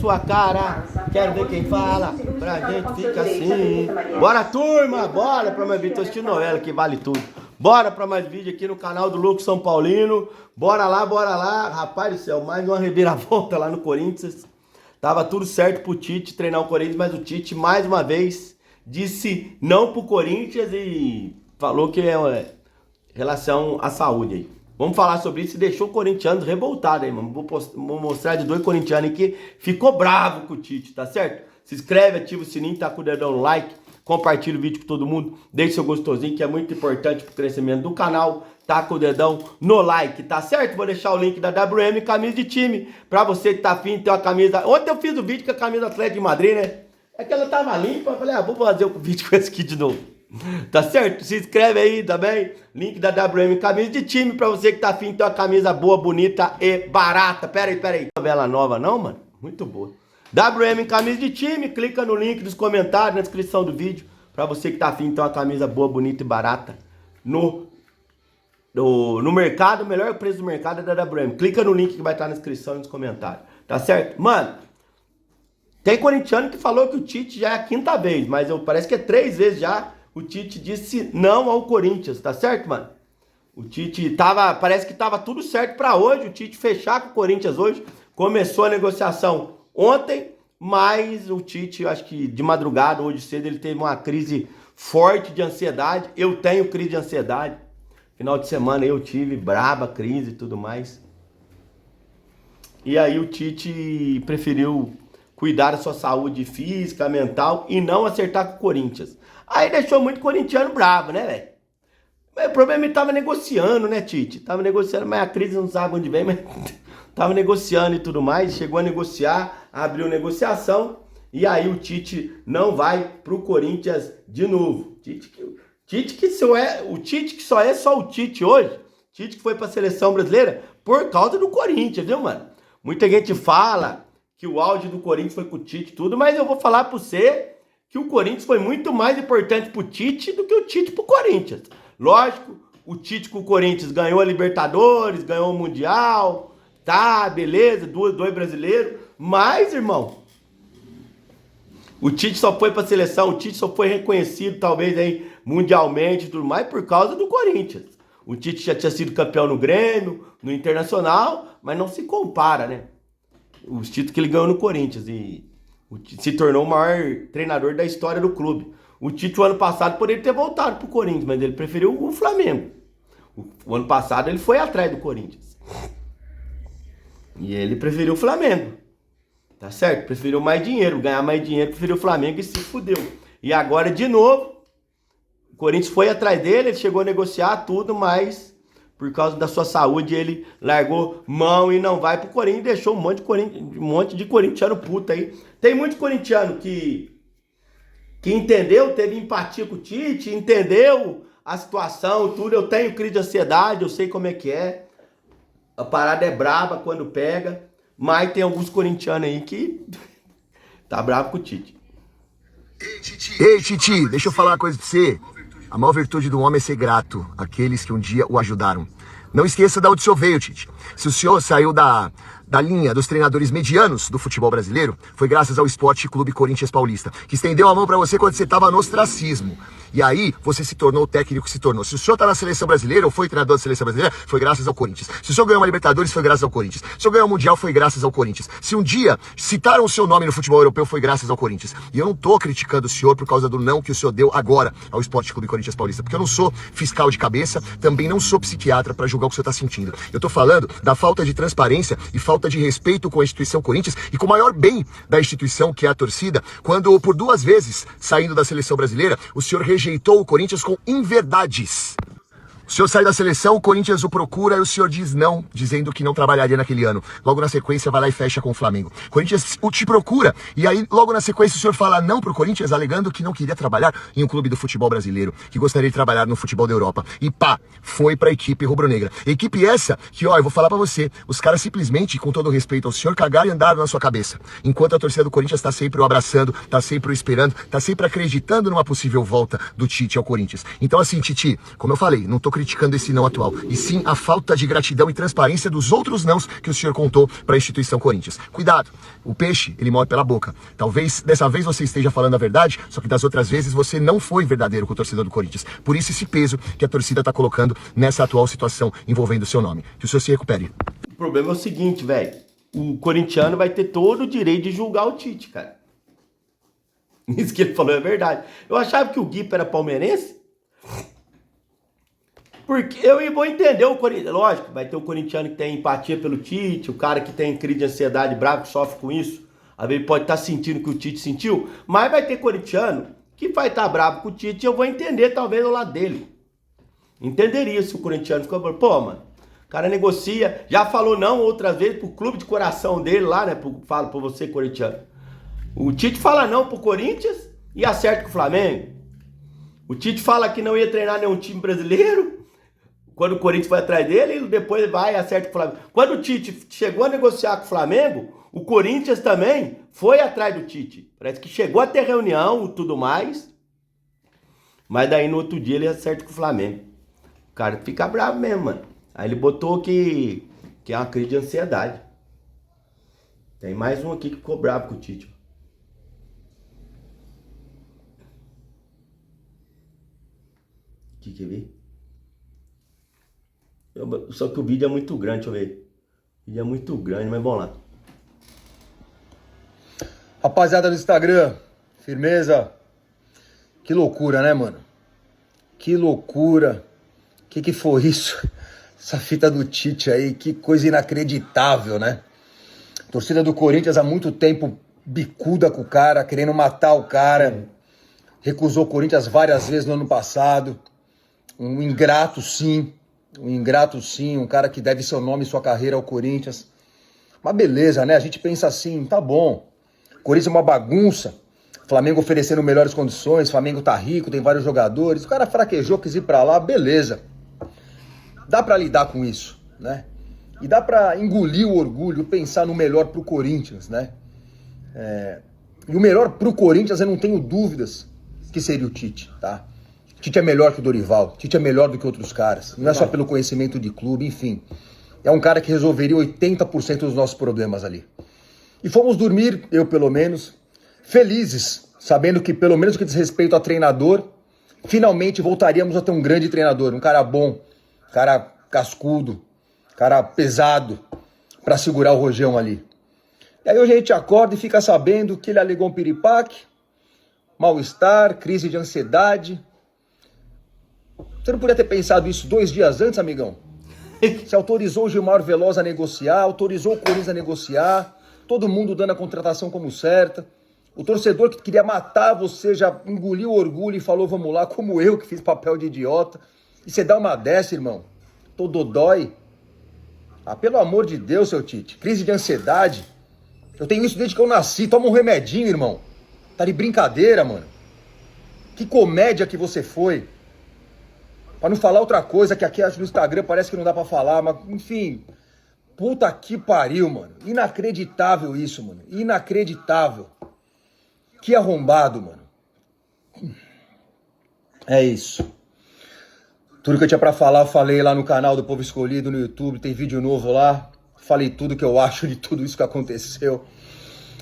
sua cara. Quero ver quem fala. Pra gente fica assim. Bora, turma, bora pra mais vídeo. Tô assistindo novela que vale tudo. Bora pra mais vídeo aqui no canal do Louco São Paulino. Bora lá. Rapaz do céu, mais uma reviravolta lá no Corinthians. Tava tudo certo pro Tite treinar o Corinthians, mas o Tite, mais uma vez, disse não pro Corinthians e falou que é relação à saúde aí. Vamos falar sobre isso e deixou o corintiano revoltado aí, mano. Vou mostrar de 2 corintianos aí que ficou bravo com o Tite, tá certo? Se inscreve, ativa o sininho, tá com o dedão no like, compartilha o vídeo com todo mundo, deixa seu gostosinho, que é muito importante pro crescimento do canal. Tá com o dedão no like, tá certo? Vou deixar o link da WM, camisa de time, pra você que tá afim de ter uma camisa. Ontem eu fiz o vídeo com a camisa Atlético de Madrid, né? É que ela tava limpa, eu falei, vou fazer o vídeo com esse aqui de novo. Tá certo? Se inscreve aí também, link da WM, camisa de time, pra você que tá afim de ter uma camisa boa, bonita e barata. Pera aí. Novela nova não, mano? Muito boa. WM, camisa de time, clica no link dos comentários, na descrição do vídeo, pra você que tá afim de ter uma camisa boa, bonita e barata no mercado. O melhor preço do mercado é da WM. Clica no link que vai estar na descrição e nos comentários. Tá certo? Mano, tem corintiano que falou que o Tite já é a 5ª vez, mas parece que é 3 vezes já o Tite disse não ao Corinthians. Tá certo, mano? O Tite parece que tava tudo certo pra hoje, o Tite fechar com o Corinthians hoje. Começou a negociação ontem, mas o Tite, acho que de madrugada, hoje cedo, ele teve uma crise forte de ansiedade. Eu tenho crise de ansiedade. Final de semana eu tive braba crise e tudo mais. E aí o Tite preferiu cuidar da sua saúde física, mental e não acertar com o Corinthians. Aí deixou muito corintiano bravo, né, velho? Mas o problema é que ele tava negociando, né, Tite? Tava negociando, mas a crise não sabe onde vem, mas tava negociando e tudo mais. Chegou a negociar, abriu negociação. E aí o Tite não vai pro Corinthians de novo. O Tite que só é o Tite hoje. Tite que foi pra seleção brasileira por causa do Corinthians, viu, mano? Muita gente fala que o auge do Corinthians foi com o Tite e tudo, mas eu vou falar pra você que o Corinthians foi muito mais importante pro Tite do que o Tite pro Corinthians. Lógico, o Tite com o Corinthians ganhou a Libertadores, ganhou o Mundial, tá, beleza, dois brasileiros, mas, irmão, o Tite só foi pra seleção, o Tite só foi reconhecido, talvez, aí, mundialmente e tudo mais, por causa do Corinthians. O Tite já tinha sido campeão no Grêmio, no Internacional, mas não se compara, né? Os títulos que ele ganhou no Corinthians e se tornou o maior treinador da história do clube. O Tite, o ano passado, poderia ter voltado pro Corinthians, mas ele preferiu o Flamengo. O ano passado, ele foi atrás do Corinthians. E ele preferiu o Flamengo. Tá certo? Preferiu mais dinheiro, ganhar mais dinheiro, preferiu o Flamengo e se fudeu. E agora, de novo, o Corinthians foi atrás dele, ele chegou a negociar tudo, mas por causa da sua saúde ele largou mão e não vai pro Corinthians e deixou um monte de corintiano puta aí. Tem muito corintiano que entendeu, teve empatia com o Tite, entendeu a situação, tudo. Eu tenho crise de ansiedade, eu sei como é que é. A parada é braba quando pega. Mas tem alguns corintianos aí que tá bravo com o Tite. Ei, Titi, deixa eu falar uma coisa pra você. A maior virtude do homem é ser grato àqueles que um dia o ajudaram. Não esqueça de onde o senhor veio, Tite. Se o senhor saiu da linha dos treinadores medianos do futebol brasileiro, foi graças ao Esporte Clube Corinthians Paulista, que estendeu a mão pra você quando você tava no ostracismo. E aí, você se tornou o técnico que se tornou. Se o senhor tá na seleção brasileira, ou foi treinador da seleção brasileira, foi graças ao Corinthians. Se o senhor ganhou uma Libertadores, foi graças ao Corinthians. Se o senhor ganhou um Mundial, foi graças ao Corinthians. Se um dia citaram o seu nome no futebol europeu, foi graças ao Corinthians. E eu não tô criticando o senhor por causa do não que o senhor deu agora ao Esporte Clube Corinthians Paulista, porque eu não sou fiscal de cabeça, também não sou psiquiatra pra julgar o que o senhor tá sentindo. Eu tô falando da falta de transparência e falta de respeito com a instituição Corinthians e com o maior bem da instituição, que é a torcida, quando por 2 vezes, saindo da seleção brasileira, o senhor rejeitou o Corinthians com inverdades. O senhor sai da seleção, o Corinthians o procura e o senhor diz não, dizendo que não trabalharia naquele ano. Logo na sequência vai lá e fecha com o Flamengo. O Corinthians o te procura e aí logo na sequência o senhor fala não pro Corinthians, alegando que não queria trabalhar em um clube do futebol brasileiro, que gostaria de trabalhar no futebol da Europa. E pá, foi pra equipe rubro-negra. Equipe essa que, ó, eu vou falar pra você, os caras simplesmente, com todo respeito ao senhor, cagaram e andaram na sua cabeça. Enquanto a torcida do Corinthians tá sempre o abraçando, tá sempre o esperando, tá sempre acreditando numa possível volta do Tite ao Corinthians. Então assim, Titi, como eu falei, não tô criticando criticando esse não atual, e sim a falta de gratidão e transparência dos outros nãos que o senhor contou para a instituição Corinthians. Cuidado, o peixe, ele morre pela boca. Talvez dessa vez você esteja falando a verdade, só que das outras vezes você não foi verdadeiro com o torcedor do Corinthians. Por isso esse peso que a torcida está colocando nessa atual situação envolvendo o seu nome. Que o senhor se recupere. O problema é o seguinte, velho. O corintiano vai ter todo o direito de julgar o Tite, cara. Isso que ele falou é verdade. Eu achava que o Guipa era palmeirense. Porque eu vou entender o corintiano. Lógico, vai ter o corintiano que tem empatia pelo Tite, o cara que tem crise de ansiedade bravo, que sofre com isso. Às vezes pode estar sentindo o que o Tite sentiu. Mas vai ter corintiano que vai estar bravo com o Tite e eu vou entender talvez o lado dele. Entenderia se o corintiano ficou... Pô, mano, o cara negocia. Já falou não outras vezes pro clube de coração dele lá, né? Falo por você, corintiano. O Tite fala não pro Corinthians e acerta com o Flamengo. O Tite fala que não ia treinar nenhum time brasileiro quando o Corinthians foi atrás dele e depois vai e acerta com o Flamengo. Quando o Tite chegou a negociar com o Flamengo, o Corinthians também foi atrás do Tite. Parece que chegou a ter reunião e tudo mais. Mas daí no outro dia ele acerta com o Flamengo. O cara fica bravo mesmo, mano. Aí ele botou que é uma crise de ansiedade. Tem mais um aqui que ficou bravo com o Tite. Quer ver? Só que o vídeo é muito grande, deixa eu ver. O vídeo é muito grande, mas vamos lá. Rapaziada do Instagram, firmeza? Que loucura, né, mano? Que loucura. Que foi isso? Essa fita do Tite aí, que coisa inacreditável, né? A torcida do Corinthians há muito tempo bicuda com o cara, querendo matar o cara. Recusou o Corinthians várias vezes no ano passado. Um ingrato sim, um cara que deve seu nome e sua carreira ao Corinthians. Mas beleza, né? A gente pensa assim, tá bom. Corinthians é uma bagunça. Flamengo oferecendo melhores condições, Flamengo tá rico, tem vários jogadores. O cara fraquejou, quis ir pra lá, beleza. Dá pra lidar com isso, né? E dá pra engolir o orgulho, pensar no melhor pro Corinthians, né? E o melhor pro Corinthians, eu não tenho dúvidas que seria o Tite, tá? Tite é melhor que o Dorival, Tite é melhor do que outros caras. Não é só pelo conhecimento de clube, enfim. É um cara que resolveria 80% dos nossos problemas ali. E fomos dormir, eu pelo menos, felizes, sabendo que pelo menos no que diz respeito a treinador, finalmente voltaríamos a ter um grande treinador, um cara bom, cara cascudo, cara pesado, para segurar o rojão ali. E aí hoje a gente acorda e fica sabendo que ele alegou um piripaque, mal-estar, crise de ansiedade. Você não podia ter pensado isso 2 dias antes, amigão? Você autorizou o Gilmar Veloz a negociar, autorizou o Corinthians a negociar, todo mundo dando a contratação como certa. O torcedor que queria matar você já engoliu o orgulho e falou, vamos lá, como eu que fiz papel de idiota. E você dá uma dessa, irmão? Todo dói. Ah, pelo amor de Deus, seu Tite. Crise de ansiedade. Eu tenho isso desde que eu nasci. Toma um remedinho, irmão. Tá de brincadeira, mano. Que comédia que você foi. Pra não falar outra coisa, que aqui no Instagram parece que não dá pra falar, mas enfim. Puta que pariu, mano. Inacreditável isso, mano. Inacreditável. Que arrombado, mano. É isso. Tudo que eu tinha pra falar, eu falei lá no canal do Povo Escolhido, no YouTube. Tem vídeo novo lá. Falei tudo que eu acho de tudo isso que aconteceu.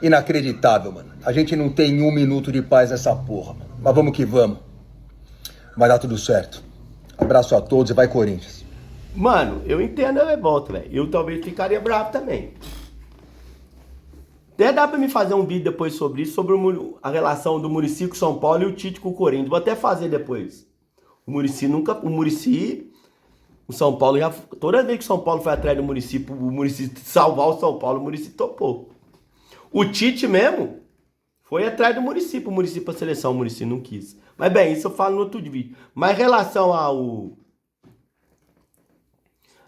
Inacreditável, mano. A gente não tem 1 minuto de paz nessa porra, mano. Mas vamos que vamos. Vai dar tudo certo. Abraço a todos e vai Corinthians. Mano, eu entendo a revolta, velho. Eu talvez ficaria bravo também. Até dá pra me fazer um vídeo depois sobre isso, sobre a relação do Muricy com o São Paulo e o Tite com o Corinthians. Vou até fazer depois. O São Paulo já... Toda vez que o São Paulo foi atrás do Muricy, o Muricy salvar o São Paulo, o Muricy topou. O Tite mesmo foi atrás do Muricy, pro Muricy pra seleção, o Muricy não quis. Mas bem, isso eu falo no outro vídeo. Mas em relação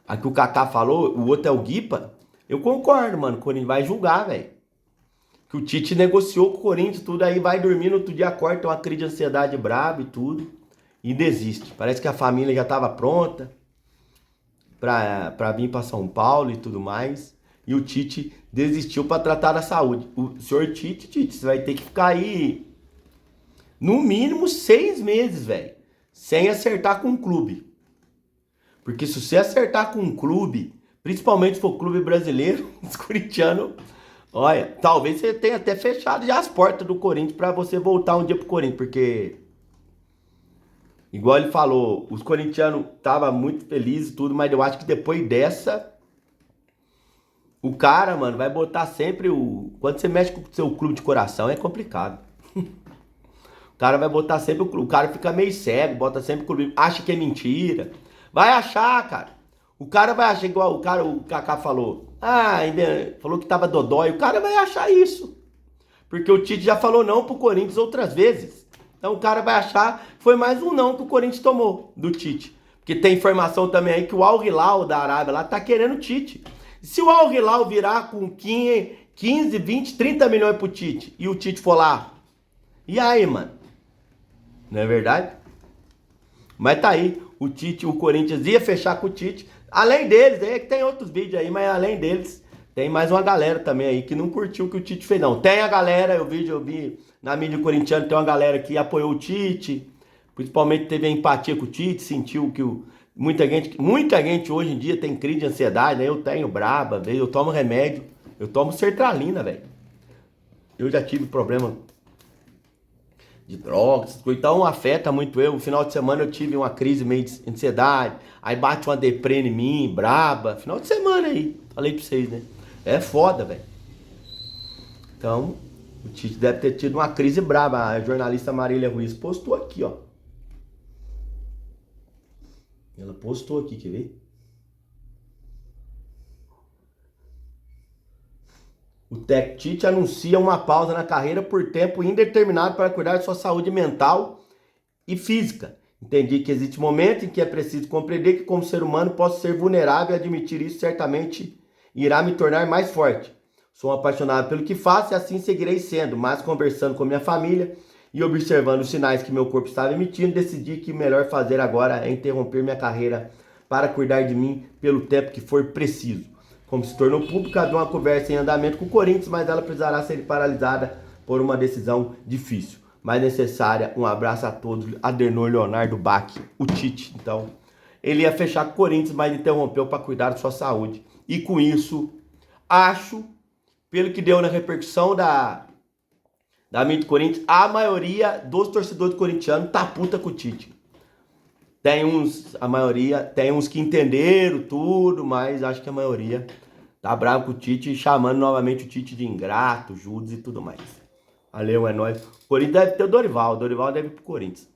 a que o Kaká falou, o outro é o Guipa, eu concordo, mano. O Corinthians vai julgar, velho. Que o Tite negociou com o Corinthians, tudo aí, vai dormir, no outro dia acorda, tem uma crise de ansiedade braba e tudo. E desiste. Parece que a família já tava pronta pra vir pra São Paulo e tudo mais. E o Tite desistiu pra tratar da saúde. O senhor Tite, você vai ter que ficar aí no mínimo 6 meses, velho. Sem acertar com o clube. Porque se você acertar com um clube, principalmente se for clube brasileiro, os corintianos, olha, talvez você tenha até fechado já as portas do Corinthians pra você voltar um dia pro Corinthians, porque, igual ele falou, os corintianos estavam muito felizes e tudo, mas eu acho que depois dessa, o cara, mano, vai botar sempre o... Quando você mexe com o seu clube de coração, é complicado. O cara vai botar sempre o clube. O cara fica meio cego, bota sempre o clube. Acha que é mentira. Vai achar, cara. O cara vai achar igual o Kaká falou. Ah, ainda falou que tava dodói. O cara vai achar isso. Porque o Tite já falou não pro Corinthians outras vezes. Então o cara vai achar foi mais um não que o Corinthians tomou do Tite. Porque tem informação também aí que o Al Hilal da Arábia lá tá querendo o Tite. Se o Al Hilal virar com 15, 20, 30 milhões pro Tite e o Tite for lá, e aí, mano? Não é verdade? Mas tá aí, o Tite, o Corinthians ia fechar com o Tite. Além deles, é que tem outros vídeos aí, mas além deles, tem mais uma galera também aí que não curtiu o que o Tite fez, não. Tem a galera, eu vi na mídia corintiana, tem uma galera que apoiou o Tite, principalmente teve a empatia com o Tite, sentiu que muita gente hoje em dia tem crise de ansiedade, né? Eu tenho braba, eu tomo remédio, eu tomo sertralina, velho. Eu já tive problema de drogas, então afeta muito eu. No final de semana eu tive uma crise meio de ansiedade, aí bate uma deprê em mim, braba. Final de semana aí, falei pra vocês, né? É foda, velho. Então, o Tite deve ter tido uma crise braba. A jornalista Marília Ruiz postou aqui, ó. Ela postou aqui, quer ver? O Tite anuncia uma pausa na carreira por tempo indeterminado para cuidar de sua saúde mental e física. Entendi que existe momento em que é preciso compreender que como ser humano posso ser vulnerável e admitir isso certamente irá me tornar mais forte. Sou apaixonado pelo que faço e assim seguirei sendo, mas conversando com minha família e observando os sinais que meu corpo estava emitindo, decidi que o melhor fazer agora é interromper minha carreira para cuidar de mim pelo tempo que for preciso. Como se tornou pública, havia uma conversa em andamento com o Corinthians, mas ela precisará ser paralisada por uma decisão difícil, mas necessária. Um abraço a todos. Adenor Leonardo Bach, o Tite. Então, ele ia fechar com o Corinthians, mas interrompeu para cuidar da sua saúde. E com isso, acho, pelo que deu na repercussão da mídia do Corinthians, a maioria dos torcedores corintianos tá puta com o Tite. Tem uns que entenderam tudo, mas acho que a maioria tá bravo com o Tite, chamando novamente o Tite de ingrato, Judas e tudo mais. Valeu, é nóis. O Corinthians deve ter o Dorival deve ir pro Corinthians.